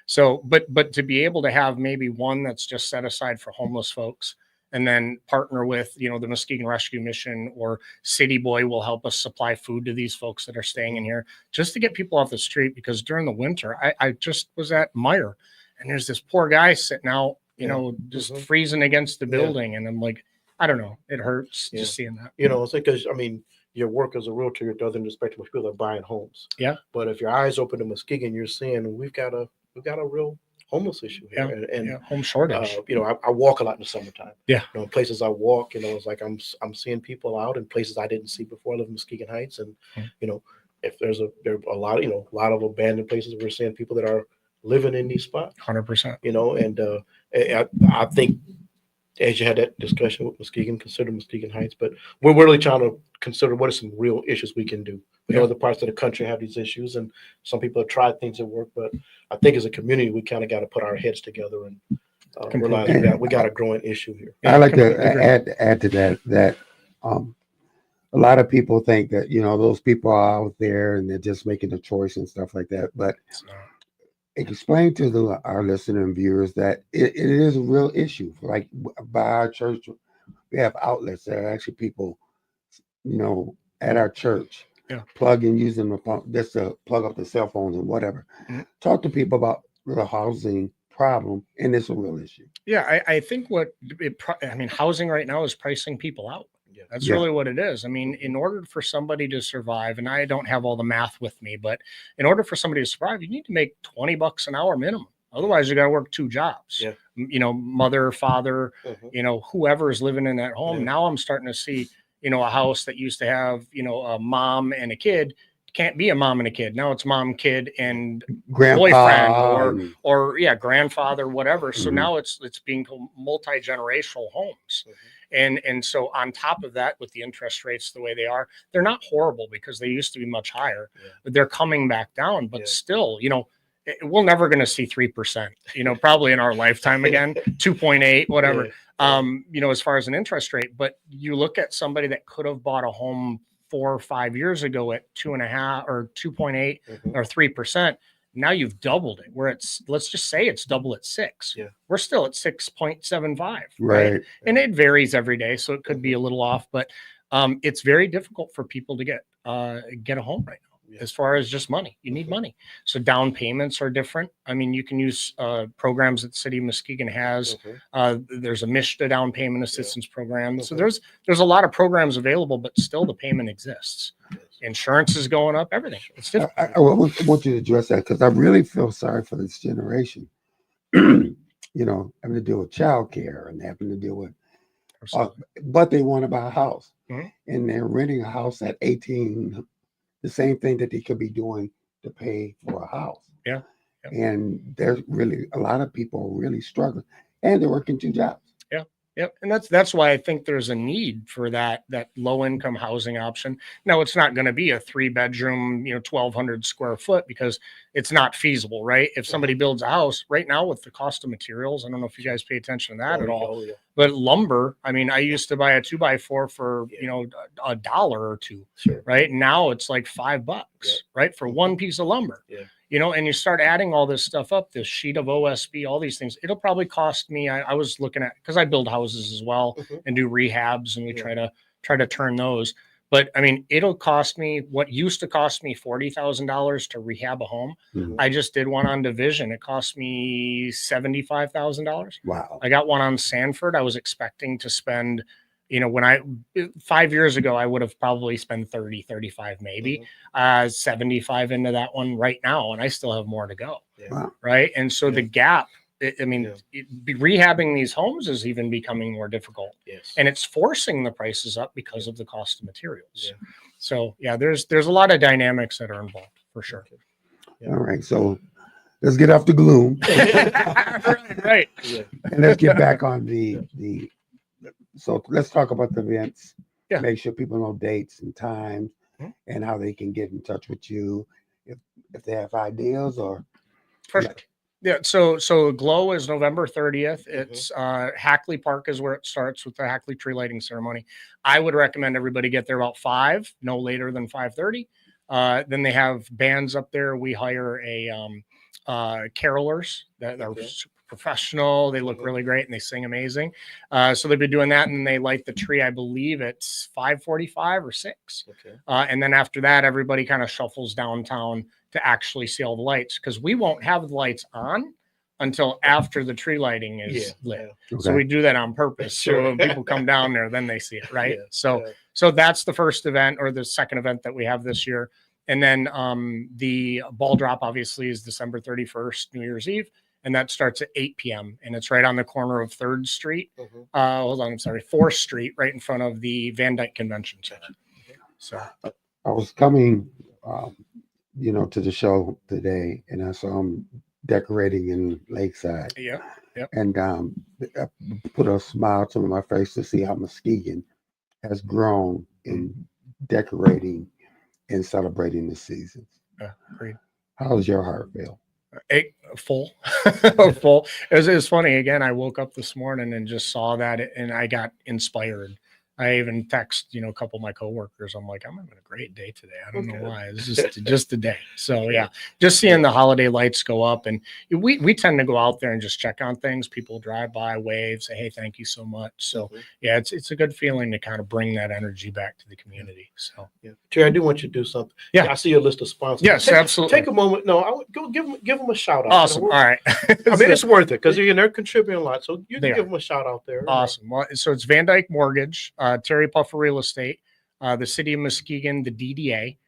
So but to be able to have maybe one that's just set aside for homeless folks and then partner with the Muskegon Rescue Mission or City Boy will help us supply food to these folks that are staying in here just to get people off the street, because during the winter I just was at Meyer and there's this poor guy sitting out just freezing against the building. And I'm like, I don't know. It hurts just seeing that. It's because, your work as a realtor, you're doesn't expect most people are buying homes. Yeah. But if your eyes open to Muskegon, you're seeing we've got a real homeless issue here. And home shortage. I walk a lot in the summertime. Yeah. In places I walk, it's like I'm seeing people out in places I didn't see before. I live in Muskegon Heights. And, if there are a lot of abandoned places, we're seeing people that are living in these spots. 100%. And I think as you had that discussion with Muskegon, consider Muskegon Heights, but we're really trying to consider what are some real issues we can do. We know other parts of the country have these issues, and some people have tried things that work, but I think as a community, we kind of got to put our heads together and realize we got a growing issue here. I like to add to that a lot of people think that those people are out there and they're just making a choice and stuff like that, but explain to our listener and viewers that it is a real issue. Like by our church, we have outlets. There are actually people, at our church, plugging using the phone just to plug up the cell phones and whatever. Talk to people about the housing problem, and it's a real issue. Yeah, I think housing right now is pricing people out. That's really what it is. I mean, in order for somebody to survive, and I don't have all the math with me, but in order for somebody to survive, you need to make $20 an hour minimum. Otherwise, you got to work 2 jobs. Mother, father, whoever is living in that home. Now I'm starting to see, a house that used to have, a mom and a kid can't be a mom and a kid. Now it's mom, kid, and boyfriend or grandfather, whatever. So now it's being multi-generational homes. And so on top of that, with the interest rates the way they are, they're not horrible because they used to be much higher, but they're coming back down. But still, we're never going to see 3%, probably in our lifetime again, 2.8, whatever, as far as an interest rate. But you look at somebody that could have bought a home 4 or 5 years ago at 2.5 or 2.8 or 3%. Now you've doubled it, where let's just say it's double at 6. We're still at 6.75. Right. And it varies every day. So it could be a little off, but it's very difficult for people to get a home right now. As far as just money, you need money. So down payments are different. I mean, you can use programs that the city of Muskegon has. There's a MISHDA down payment assistance program. So there's a lot of programs available, but still the payment exists. Insurance is going up, everything. It's difficult. I want you to address that because I really feel sorry for this generation. Having to deal with childcare and having to deal with, but they want to buy a house, and they're renting a house at 18. The same thing that they could be doing to pay for a house. And there's really a lot of people are really struggling, and they're working 2 jobs. Yep. And that's why I think there's a need for that low income housing option. Now, it's not going to be a 3-bedroom, 1,200 square foot, because it's not feasible, right? If somebody builds a house right now with the cost of materials, I don't know if you guys pay attention to that at all, but lumber, I mean, I used to buy a 2x4 for, $1 or $2, right? Now it's like $5, right? For one piece of lumber. Yeah. And you start adding all this stuff up, this sheet of OSB, all these things, it'll probably cost me, I was looking at, because I build houses as well and do rehabs, and we try to turn those. But I mean, it'll cost me what used to cost me $40,000 to rehab a home. I just did one on Division. It cost me $75,000. Wow. I got one on Sanford. I was expecting to spend, when 5 years ago, I would have probably spent 30, 35, maybe 75 into that one right now. And I still have more to go. Wow. Right. And so the gap, rehabbing these homes is even becoming more difficult. Yes. And it's forcing the prices up because of the cost of materials. Yeah. So there's a lot of dynamics that are involved for sure. All right. So let's get off the gloom. Right. And let's get back on so let's talk about the events. Yeah. Make sure people know dates and times and how they can get in touch with you if they have ideas or. Perfect. Yeah. So Glow is November 30th. It's Hackley Park is where it starts with the Hackley tree lighting ceremony. I would recommend everybody get there about 5, no later than 5:30. Then they have bands up there. We hire carolers that are super professional. They look really great and they sing amazing. So they've been doing that, and they light the tree. I believe it's 5:45 or 6. Okay. And then after that, everybody kind of shuffles downtown to actually see all the lights, because we won't have the lights on until after the tree lighting is lit. Okay. So we do that on purpose. So when people come down there, then they see it, right? So that's the first event, or the second event that we have this year. And then the ball drop obviously is December 31st, New Year's Eve. And that starts at 8 p.m. And it's right on the corner of 3rd Street. 4th Street, right in front of the Van Dyke Convention Center. So I was coming, to the show today, and I saw him decorating in Lakeside. Yeah. Yep. And I put a smile to my face to see how Muskegon has grown in decorating and celebrating the seasons. Great. How's your heart feel? Full. Full. It was funny. Again, I woke up this morning and just saw that, and I got inspired. I even text, a couple of my coworkers. I'm like, I'm having a great day today. I don't know why. It's just a day. So just seeing the holiday lights go up, and we tend to go out there and just check on things. People drive by, wave, say, hey, thank you so much. So it's a good feeling to kind of bring that energy back to the community. So Terry, I do want you to do something. Yeah, I see your list of sponsors. Yes, absolutely. Take a moment. No, I would go give them a shout out. Awesome. All right. I mean, it's worth it, because they're contributing a lot. So you can give them a shout out there. Awesome. Well, so it's Van Dyke Mortgage, Terry Puffer Real Estate, the City of Muskegon, the DDA,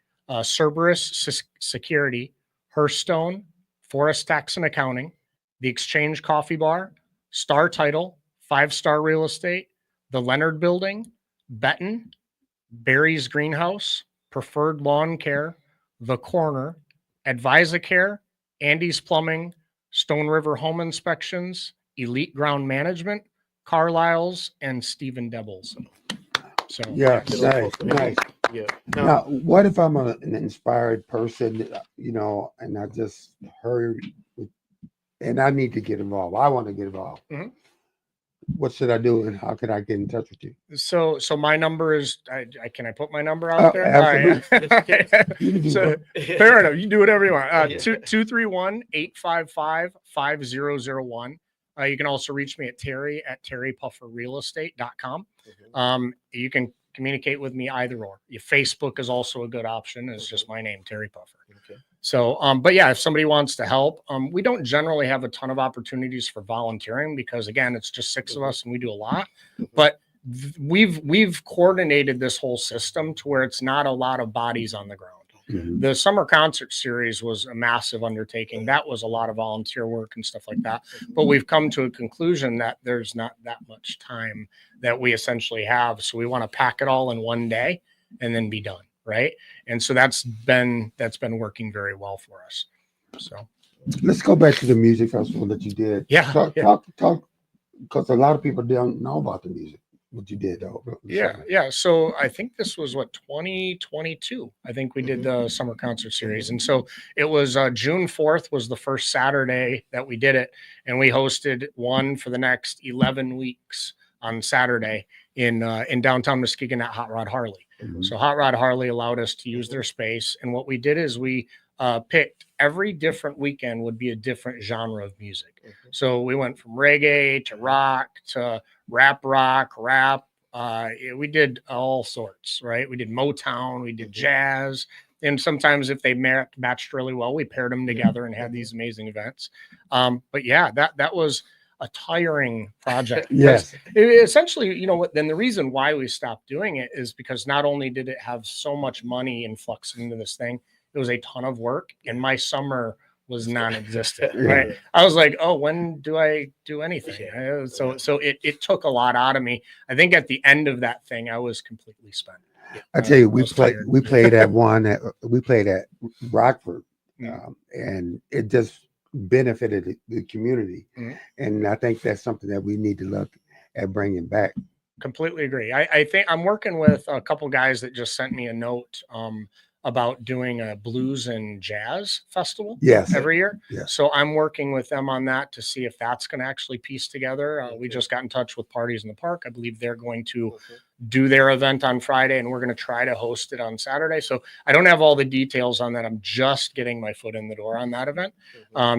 Cerberus Security, Hearthstone, Forest Tax and Accounting, the Exchange Coffee Bar, Star Title, 5-Star Real Estate, the Leonard Building, Benton, Barry's Greenhouse, Preferred Lawn Care, The Corner, Advisacare, Andy's Plumbing, Stone River Home Inspections, Elite Ground Management, Carlisle's, and Stephen Devils. So nice. Yeah. Now, what if I'm an inspired person, and I just heard, and I need to get involved. I want to get involved. Mm-hmm. What should I do, and how can I get in touch with you? So my number is, can I put my number out there? Absolutely. So fair enough. You can do whatever you want. 231-855-5001. You can also reach me at terry@terrypufferrealestate.com. You can communicate with me either or. Your Facebook is also a good option. It's just my name, Terry Puffer. Okay. So, but if somebody wants to help, we don't generally have a ton of opportunities for volunteering, because again, it's just 6 of us and we do a lot, but we've coordinated this whole system to where it's not a lot of bodies on the ground. Mm-hmm. The summer concert series was a massive undertaking. That was a lot of volunteer work and stuff like that. But we've come to a conclusion that there's not that much time that we essentially have. So we want to pack it all in one day and then be done. Right. And so that's been working very well for us. So let's go back to the music festival that you did. Yeah. Talk because a lot of people don't know about the music, what you did though. Yeah. So I think this was 2022. I think we did the summer concert series, and so it was June 4th was the first Saturday that we did it, and we hosted one for the next 11 weeks on Saturday in downtown Muskegon at Hot Rod Harley. So Hot Rod Harley allowed us to use their space, and what we did is we picked every different weekend would be a different genre of music. So we went from reggae to rock to rap. We did all sorts, right? We did Motown, we did jazz, and sometimes if they matched really well, we paired them together and had these amazing events. But yeah, that was a tiring project. Yes. Essentially, you know what, then the reason why we stopped doing it is because not only did it have so much money influx into this thing, it was a ton of work, and my summer was non-existent. Right? I was like, oh, when do I do anything? So it took a lot out of me. I think at the end of that thing, I was completely spent. I tell you, we played at Rockford, and it just benefited the community, and I think that's something that we need to look at bringing back. Completely agree. I think I'm working with a couple guys that just sent me a note about doing a blues and jazz festival every year. Yes. So I'm working with them on that to see if that's going to actually piece together. We just got in touch with Parties in the Park. I believe they're going to do their event on Friday, and we're going to try to host it on Saturday. So I don't have all the details on that. I'm just getting my foot in the door on that event.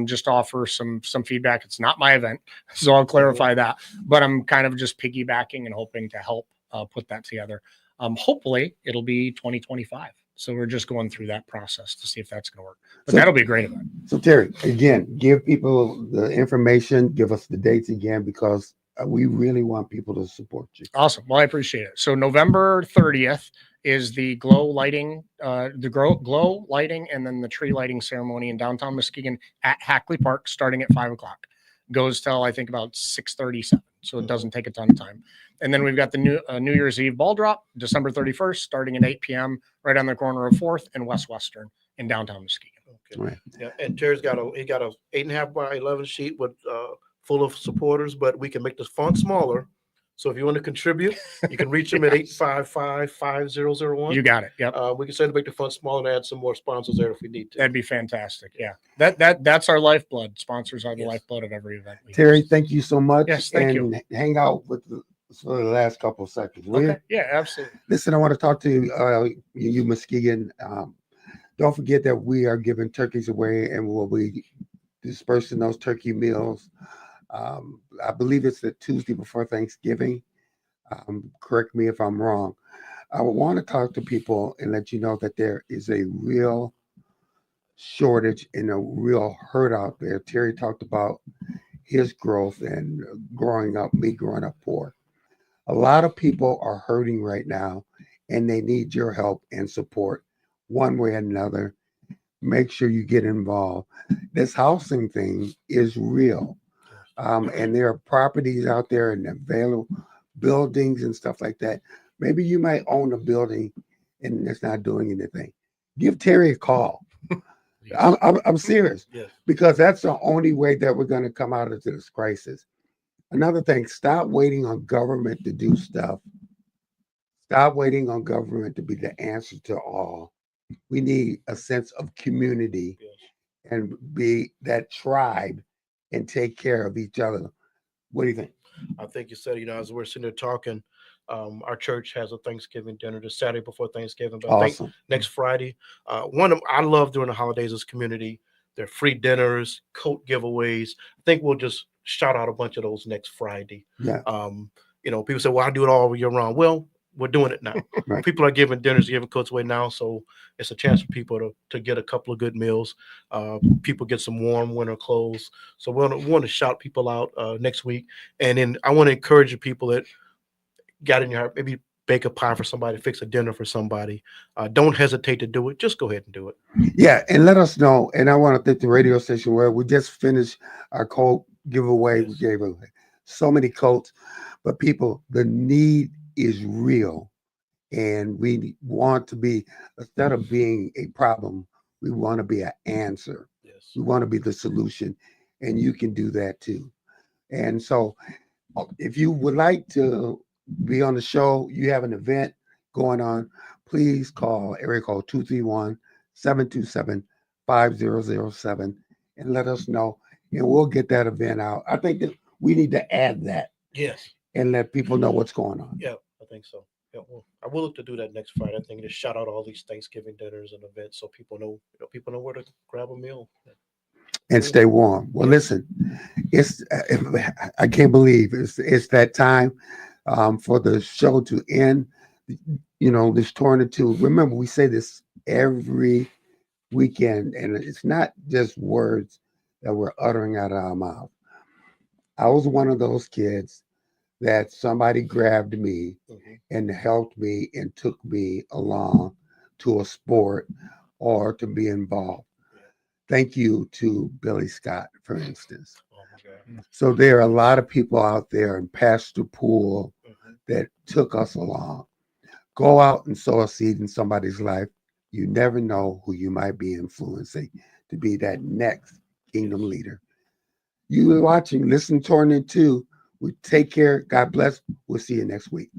Just to offer some feedback. It's not my event, so I'll clarify that. But I'm kind of just piggybacking and hoping to help put that together. Hopefully it'll be 2025. So we're just going through that process to see if that's going to work. But that'll be a great event. So Terry, again, give people the information, give us the dates again, because we really want people to support you. Awesome. Well, I appreciate it. So November 30th is the glow lighting, and then the tree lighting ceremony in downtown Muskegon at Hackley Park, starting at 5:00. Goes till I think about 6:37. So it doesn't take a ton of time. And then we've got the New Year's Eve ball drop, December 31st, starting at 8 p.m. right on the corner of 4th and Western in downtown Muskegon. Okay. Right. Yeah, and Terry's got a 8.5 by 11 sheet with full of supporters, but we can make the font smaller. So if you want to contribute, you can reach them at 855-5001. You got it. Yep. We can certainly make the font smaller and add some more sponsors there if we need to. That'd be fantastic. Yeah. That's our lifeblood. Sponsors are the lifeblood of every event. Terry, thank you so much. Yes, thank you. Hang out with for the last couple of seconds. Okay. Yeah, absolutely. Listen, I want to talk to you Muskegon. Don't forget that we are giving turkeys away, and we'll be dispersing those turkey meals. I believe it's the Tuesday before Thanksgiving. Correct me if I'm wrong. I want to talk to people and let you know that there is a real shortage and a real hurt out there. Terry talked about his growth and growing up poor. A lot of people are hurting right now, and they need your help and support one way or another. Make sure you get involved. This housing thing is real. And there are properties out there and available buildings and stuff like that. Maybe you might own a building and it's not doing anything. Give Terry a call. I'm serious, because that's the only way that we're going to come out of this crisis. Another thing, stop waiting on government to do stuff. Stop waiting on government to be the answer to all. We need a sense of community and be that tribe and take care of each other. What do you think? I think you said, as we're sitting there talking, our church has a Thanksgiving dinner this Saturday before Thanksgiving. But I think next Friday, I love during the holidays as community. There are free dinners, coat giveaways. I think we'll just shout out a bunch of those next Friday. Yeah. People say, well, I do it all year round. Well, we're doing it now. Right. People are giving dinners, giving coats away now. So it's a chance for people to get a couple of good meals. People get some warm winter clothes. So we want to shout people out next week. And then I want to encourage the people that got in your heart, maybe bake a pie for somebody, fix a dinner for somebody. Don't hesitate to do it. Just go ahead and do it. Yeah. And let us know. And I want to thank the radio station where we just finished our coat giveaway. Yes. We gave away so many coats, but people, the need is real, and we want to be, instead of being a problem, we want to be an answer. Yes. We want to be the solution, and you can do that too. And so if you would like to be on the show, you have an event going on, please call area code 231-727-5007 and let us know, and we'll get that event out. I think that we need to add that Yes. and let people know what's going on. Yeah, I think so. Yeah, well, I will look to do that next Friday. I think just shout out all these Thanksgiving dinners and events so people know, people know where to grab a meal. And stay warm. Well, listen, it's I can't believe it's that time for the show to end. You know, this tournament too. Remember, we say this every weekend, and it's not just words that we're uttering out of our mouth. I was one of those kids that somebody grabbed me and helped me and took me along to a sport or to be involved. Thank you to Billy Scott, for instance. Oh my God. So there are a lot of people out there in Pastor Pool that took us along. Go out and sow a seed in somebody's life. You never know who you might be influencing to be that next kingdom leader. You are watching Listen Tournament 2. We take care. God bless. We'll see you next week.